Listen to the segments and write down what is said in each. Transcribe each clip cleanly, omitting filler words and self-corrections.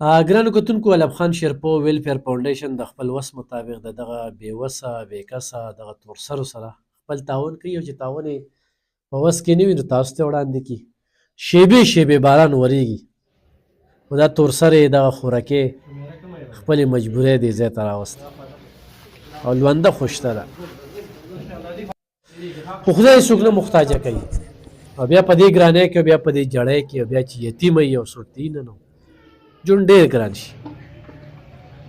ګرانو کتونکو، علب خان شیرپو ویلفیر فاونډیشن د خپل وس مطابق د دغه بې وسه بې کسه دغه تورسرو سره خپل تعاون کوي، او چې تعاون یې په وس کې نه وي نو تاسو ته وړاندې کړي. شیبې شیبې باران ورېږي، خو دا تورسرې دغه خورکې خپلې مجبورۍ دې ځای ته راوسته او لونده خو شته ده، خو خدای څوک نه محتاجه کوي. او بیا په دې ګرانۍ کې او بیا په دې جړۍ کې او بیا چې یتیمه وي او سوټي نه نو ژوند ډېر ګران شي.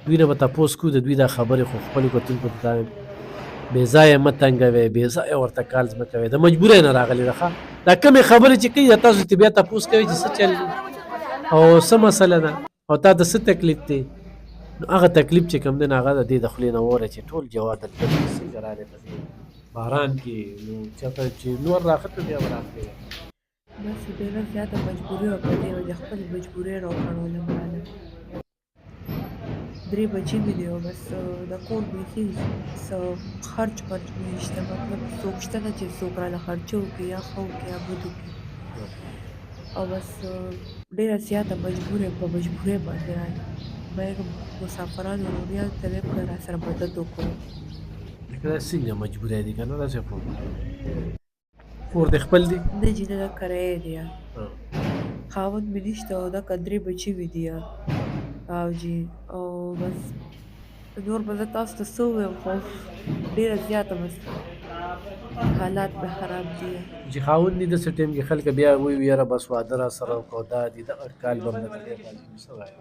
دوی نه به تپوس کوو، د دوی دا خبرې خو خپلو کتونکو ته دا بې ځایه مه تنګوئ، بې ځایه ورته کال مه کوئ، د مجبورۍ نه راغلې ده. دا کمې خبرې چې کوي تاسو ته بیا تپوس کوئ چې څه چل دي او څه مسله ده او تا ته څه تکلیف دی، نو هغه تکلیف چې کوم دی نو هغه د دې د خولې نه ووایه چې ټول جواب دلته څنګه راغلی په دې باران کې، نو چېرته چې نور راختو بیا به راخلې. بس ډېره زیاته مجبوري وه په دې وجه خپلې مجبورۍ راوکړولم ماله. 3 بچي مې دي او بس د کور بیخي څه خرچ پرچ مې نشته، مطلب څوک شته نه چې څوک رانه خرچه وکړي یا ښه وکړي یا بد وکړي، او بس ډېره زیاته مجبور یم، په مجبورۍ باندې راځم. باید مسافرانو روریانو ته ویم که راسره مدد وکړو. دا څنګه مجبورۍ دي که نه داسې خو کور دې خپل دی؟ نه جي نه، دا کرایه دی، خاوند مې نشته او دا 3 بچي مې دي او جي او بس نور به زه تاسو ته څه ووایم، خو ډېره زیاته بس حالات مې خراب دي. چې خاوند دي داسې ټایم کې خلک بیا وایي یاره بس واده را سره وکړه او دا دي دغه کال به مو څه وایي.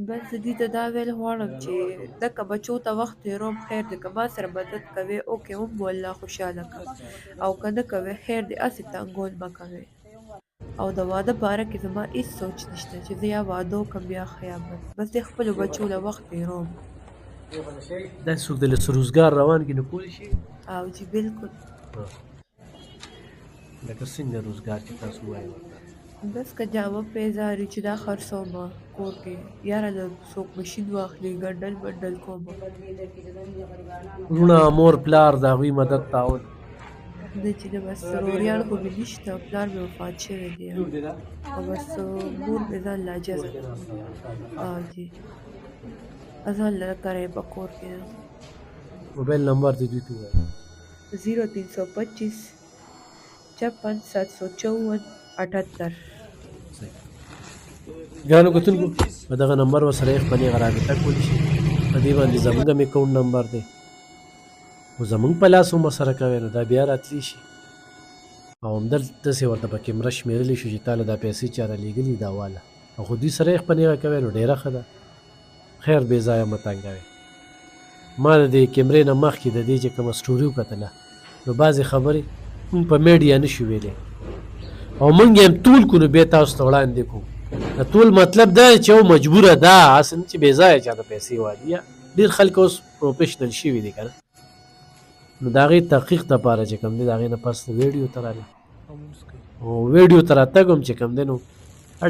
بس زه دوی ته دا ویل غواړم چې دکه بچو ته وخت تېروم خیر دی، که ما سره مدد کوې اوکې هم مو الله خوشحاله کړه، او که نه کوې خیر دی، هسې تنګول مه کوې. او د واده باره کې زما هېڅ سوچ نشته چې زه یا واده وکړم یا ښه یا بد، بس د خپلو بچو له وخت تېروم. داسې څوک د له روزګار روان کړي نو کولی شي؟ او جي بالکل. لکه څنګه روزګار چې تاسو وایي ورته؟ بس که جامه پیزاري چې دا خرڅومه کور کې، یاره له څوک مشین واخلي ګنډل بنډل کومه. وروڼه مور پلار د هغوی مدد تعاون؟ نه چې نه، بس روریان خو مې نشته، پلار مې وفات شوی دی او بس مور مې ځان لا جذب او جي ځان لره کری په کور کې ده. موبایل نمبر دې دوی ته ووایه. 0325 56 754 78. ګرانو کتونکو، په دغه نمبر ورسره یې خپلې رابطه کولی شي. په دې باندې زموږ هم اکاونټ نمبر دی، خو زموږ په لاس هم ورسره کوی نو دا بیا راتلی شي او همدلتسې ورته پکې مره شمېرلی شو چې تا له دا پیسې چا رالیږلي دا واله، او خو دوی سره یې خپلې کوی نو ډېره ښه ده. خیر بې ځایه مه تنګوئ. ما د دې کیمرې نه مخکې د دې چې کومه سټوري وکتله نو بعضې خبرې موږ په میډیا نه شو ویلی او موږ یې هم تول کړو نو بیا تاسو ته وړاندې کړو. د تول مطلب دا چې یو مجبوره ده، هسې نه چې بې ځایه چاته پیسې والي. یا ډېر خلک اوس پروفیشنل شوي دي که نه، نو د هغې تحقیق دپاره چې کوم دی د هغې نه پس ویډیو ته راغله او ویډیو ته راتګ هم چې کوم دی نو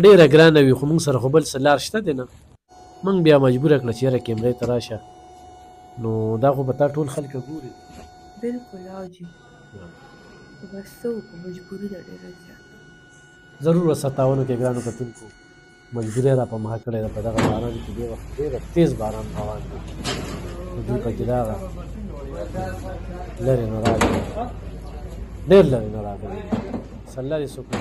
ډېره ګرانه وي، خو موږ سره خو بل څه لار شته دی نه. موږ بیا مجبوره کړه چې یاره کیمرې ته راشه، نو دا خو به تا ټول خلک ګوري. بالکل او جي بس څه وکړو، مجبوري ده ډېره زیاته. ضرور ورسره تعاون وکړئ ګرانو کتونکو. مجبورۍ را په مخه کړې ده په دغه باران کې، دې وخت ډېره تېز باران روان دی، نو دوی پکې دغه لرې نه راغلي، ډېر لرې نه راغلي، څه لرې څوک نه